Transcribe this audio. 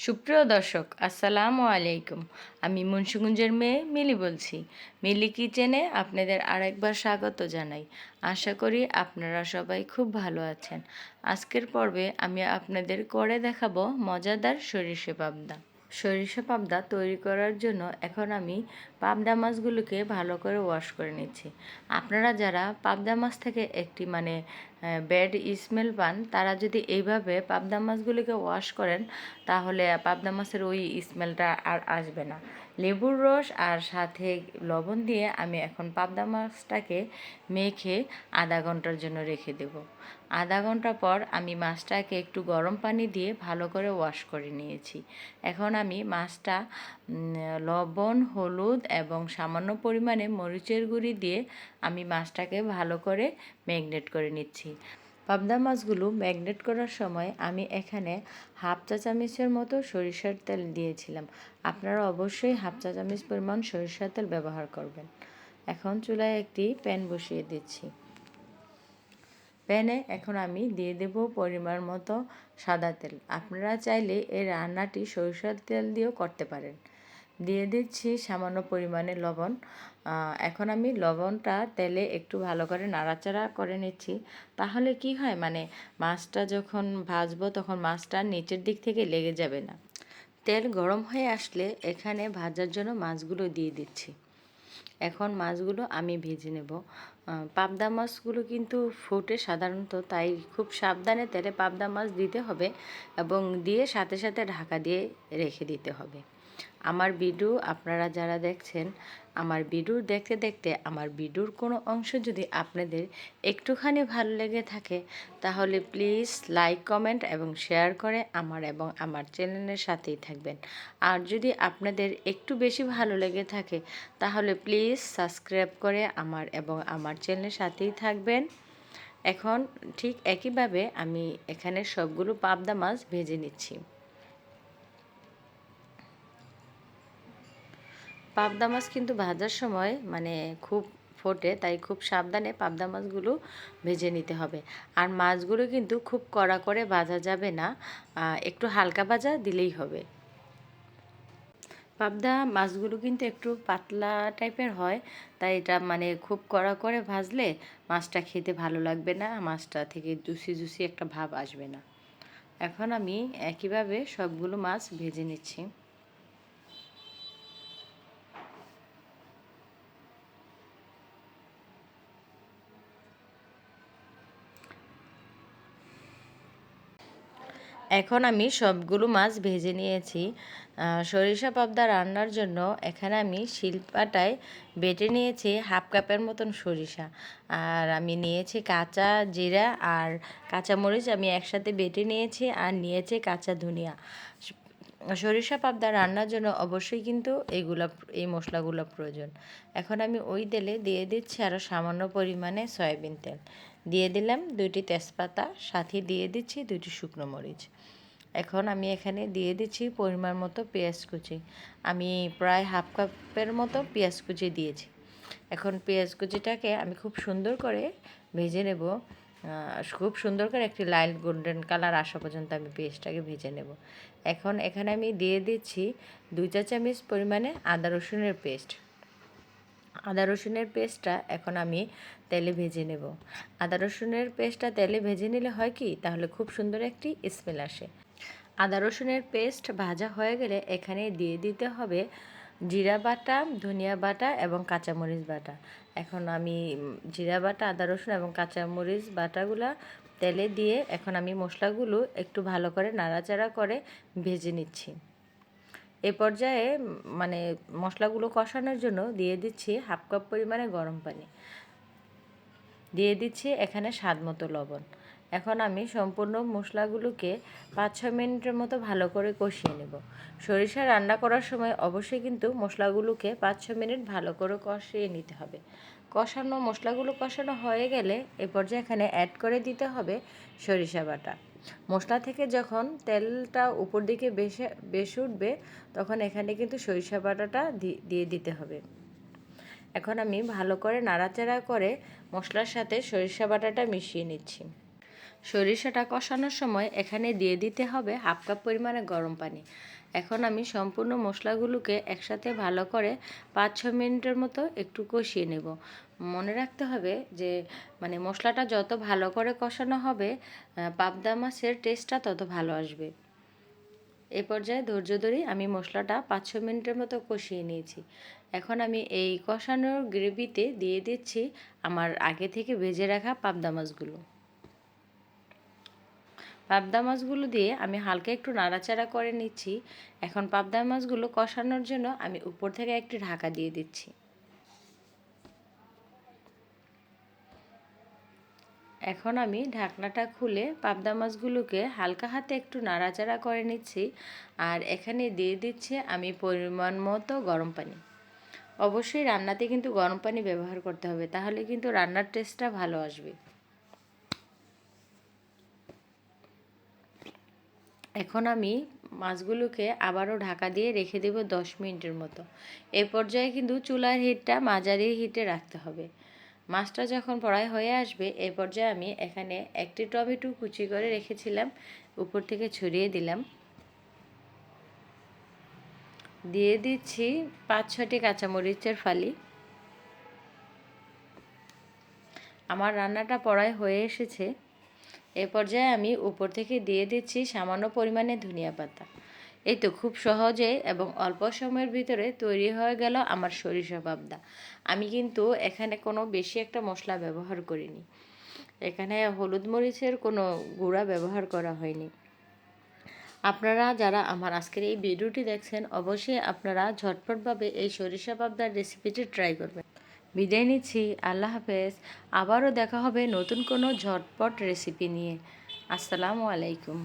সুপ্রিয় দর্শক, আসসালামু আলাইকুম। আমি মুন্সিগঞ্জের মেয়ে মিলি বলছি। মিলি কিচেনে আপনাদের আরেকবার স্বাগত জানাই। আশা করি আপনারা সবাই খুব ভালো আছেন। আজকের পর্বে আমি আপনাদের করে দেখাবো মজাদার সরিষা পাবদা। সরিষা পাবদা তৈরি করার জন্য এখন আমি পাবদা মাছগুলোকে ভালো করে ওয়াশ করে নিচ্ছি। আপনারা যারা পাবদা মাছ থেকে একটি ব্যাড স্মেল পান, তারা যদি এইভাবে পাবদা মাছগুলোকে ওয়াশ করেন তাহলে পাবদা মাছের ওই স্মেলটা আর আসবে না। লেবুর রস আর সাথে লবণ দিয়ে আমি এখন পাবদা মাছটাকে মেখে আধা ঘন্টার জন্য রেখে দেব। আধা ঘন্টা পর আমি মাছটাকে একটু গরম পানি দিয়ে ভালো করে ওয়াশ করে নিয়েছি। এখন আমি মাছটা লবণ, হলুদ এবং সামান্য পরিমাণে মরিচের গুঁড়ি দিয়ে আমি মাছটাকে ভালো করে ম্যারিনেট করে নিচ্ছি। পাবদা মাছগুলো ম্যারিনেট করার সময় আমি এখানে হাফ চা চামচের মতো সরিষার তেল দিয়েছিলাম। আপনারা অবশ্যই হাফ চা চামচ পরিমাণ সরিষার তেল ব্যবহার করবেন। এখন চুলায় একটি প্যান বসিয়ে দিচ্ছি। প্যানে এখন আমি দিয়ে দেব পরিমাণ মতো সাদা তেল। আপনারা চাইলে এই রান্নাটি সরিষার তেল দিয়েও করতে পারেন। দিয়ে দিচ্ছি সামান্য পরিমাণে লবণ। এখন আমি লবণটা তেলে একটু ভালো করে নাড়াচাড়া করে নিচ্ছি। তাহলে কি হয়, মাছটা যখন ভাজবো তখন মাছটা নিচের দিক থেকে লেগে যাবে না। তেল গরম হয়ে আসলে এখানে ভাজার জন্য মাছগুলো দিয়ে দিচ্ছি। এখন মাছগুলো আমি ভেজে নেব। পাবদা মাছগুলো কিন্তু ফোটে সাধারণত, তাই খুব সাবধানে তেলে পাবদা মাছ দিতে হবে এবং দিয়ে সাথে সাথে ঢাকা দিয়ে রেখে দিতে হবে। আমার ভিডিও আপনারা যারা দেখছেন, আমার ভিডিও দেখতে দেখতে আমার ভিডিওর কোনো অংশ যদি আপনাদের একটুখানি ভালো লেগে থাকে তাহলে প্লিজ লাইক, কমেন্ট এবং শেয়ার করে আমার চ্যানেলের সাথেই থাকবেন। আর যদি আপনাদের একটু বেশি ভালো লেগে থাকে তাহলে প্লিজ সাবস্ক্রাইব করে আমার চ্যানেলের সাথেই থাকবেন। এখন ঠিক একইভাবে আমি এখানে সবগুলো পাবদা মাছ ভেজে নিচ্ছি। পাবদা মাছ কিন্তু ভাজার সময় খুব ফোটে, তাই খুব সাবধানে পাবদা মাছগুলো ভেজে নিতে হবে। আর মাছগুলো কিন্তু খুব কড়া করে ভাজা যাবে না, একটু হালকা ভাজা দিলেই হবে। পাবদা মাছগুলো কিন্তু একটু পাতলা টাইপের হয়, তাই এটা খুব কড়া করে ভাজলে মাছটা খেতে ভালো লাগবে না, মাছটা থেকে জুসি জুসি একটা ভাব আসবে না। এখন আমি একইভাবে সবগুলো মাছ ভেজে নিচ্ছি। এখন আমি সবগুলো মাছ ভেজে নিয়েছি। সরিষা পাবদা রান্নার জন্য এখানে আমি শিলপাটায় বেটে নিয়েছি হাফ কাপের মতন সরিষা, আর আমি নিয়েছি কাঁচা জিরা আর কাঁচামরিচ আমি একসাথে বেটে নিয়েছি, আর নিয়েছি কাঁচা ধনিয়া। সরিষা পাবদা রান্নার জন্য অবশ্যই কিন্তু এই মশলাগুলো প্রয়োজন। এখন আমি ওই তেলে দিয়ে দিচ্ছি আরও সামান্য পরিমাণে সয়াবিন তেল। দিয়ে দিলাম 2টি তেজপাতা, সাথে দিয়ে দিচ্ছি 2টি শুকনো মরিচ। এখন আমি এখানে দিয়ে দিচ্ছি পরিমাণ মতো পেঁয়াজ কুচি। আমি প্রায় হাফ কাপের মতো পেঁয়াজ কুচি দিয়েছি। এখন পেঁয়াজ কুচিটাকে আমি খুব সুন্দর করে ভেজে নেব। খুব সুন্দর করে একটি লাইট গোল্ডেন কালার আসা পর্যন্ত আমি পেঁয়াজটাকে ভেজে নেব। এখন এখানে আমি দিয়ে দিচ্ছি 2 চা চামচ পরিমাণে আদা রসুনের পেস্ট। আদা রসুনের পেস্টটা এখন আমি তেলে ভেজে নেব। আদা রসুনের পেস্টটা তেলে ভেজে নিলে হয় কি, তাহলে খুব সুন্দর একটি স্মেল আসে। আদা রসুনের পেস্ট ভাজা হয়ে গেলে এখানে দিয়ে দিতে হবে জিরা বাটা, ধনিয়া বাটা এবং কাঁচামরিচ বাটা। এখন আমি জিরা বাটা, আদা রসুন এবং কাঁচামরিচ বাটাগুলা তেলে দিয়ে এখন আমি মশলাগুলো একটু ভালো করে নাড়াচাড়া করে ভেজে নিচ্ছি। এ পর্যায়ে মশলাগুলো কষানোর জন্য দিয়ে দিচ্ছি হাফ কাপ পরিমাণে গরম পানি। দিয়ে দিচ্ছি এখানে স্বাদ মতো লবণ। এখন আমি সম্পূর্ণ মশলাগুলোকে 5-6 মিনিটের মতো ভালো করে কষিয়ে নেব। সরিষা রান্না করার সময় অবশ্যই কিন্তু মশলাগুলোকে 5-6 মিনিট ভালো করে কষিয়ে নিতে হবে। মশলাগুলো কষানো হয়ে গেলে এ পর্যায়ে এখানে অ্যাড করে দিতে হবে সরিষা বাটা। মশলা থেকে যখন তেলটা উপর দিকে বেশি উঠবে তখন এখানে কিন্তু সরিষা বাটাটা দিয়ে দিতে হবে। এখন আমি ভালো করে নাড়াচাড়া করে মশলার সাথে সরিষা বাটাটা মিশিয়ে নিচ্ছি। সরিষাটা কষানোর সময় এখানে দিয়ে দিতে হবে 1/2 কাপ পরিমাণে গরম পানি। এখন আমি সম্পূর্ণ মশলাগুলোকে একসাথে ভালো করে 5-6 মিনিটের মতো একটু কষিয়ে নেব। মনে রাখতে হবে যে মশলাটা যত ভালো করে কষানো হবে পাবদা মাছের টেস্টটা তত ভালো আসবে। এই পর্যায়ে ধৈর্য ধরে আমি মশলাটা 5-6 মিনিটের মতো কষিয়ে নিয়েছি। এখন আমি এই কষানোর গ্রেভিতে দিয়ে দিচ্ছি আমার আগে থেকে ভেজে রাখা পাবদা মাছগুলো। পাবদা মাছগুলো দিয়ে আমি হালকা একটু নাড়াচাড়া করে নিচ্ছি। এখন পাবদা মাছগুলো কষানোর জন্য আমি উপর থেকে একটি ঢাকা দিয়ে দিচ্ছি। এখন আমি ঢাকনাটা খুলে পাবদা মাছগুলোকে হালকা হাতে একটু নাড়াচাড়া করে নিচ্ছি। আর এখানে দিয়ে দিচ্ছি আমি পরিমাণ মতো গরম পানি। অবশ্যই রান্নাতে কিন্তু গরম পানি ব্যবহার করতে হবে, তাহলে কিন্তু রান্নার টেস্টটা ভালো আসবে। এখন আমি মাছগুলোকে আবারও ঢাকা দিয়ে রেখে দেব 10 মিনিটের মতো। এই পর্যায়ে কিন্তু চুলার হিটটা মাঝারি হিটে রাখতে হবে। মাছটা যখন প্রায় হয়ে আসবে এই পর্যায়ে আমি এখানে একটি টমেটো কুচি করে রেখেছিলাম উপর থেকে ছড়িয়ে দিলাম। দিয়ে দিচ্ছি 5-6টি কাঁচামরিচের ফালি। আমার রান্নাটা প্রায় হয়ে এসেছে। এ পর্যায়ে আমি উপর থেকে দিয়ে দিচ্ছি সামান্য পরিমাণে ধনিয়া পাতা। এই তো খুব সহজে এবং অল্প সময়ের ভিতরে তৈরি হয়ে গেল আমার সরিষা পাবদা। আমি কিন্তু এখানে কোনো বেশি একটা মশলা ব্যবহার করিনি। এখানে হলুদ মরিচের কোনো গুঁড়া ব্যবহার করা হয়নি। আপনারা যারা আমার আজকের এই ভিডিওটি দেখছেন অবশ্যই আপনারা ঝটপটভাবে এই সরিষা পাবদার রেসিপিটি ট্রাই করবেন। বিদায় নিচ্ছি, আল্লাহ হাফেজ। আবারও দেখা হবে নতুন কোনো ঝটপট রেসিপি নিয়ে। আসসালামু আলাইকুম।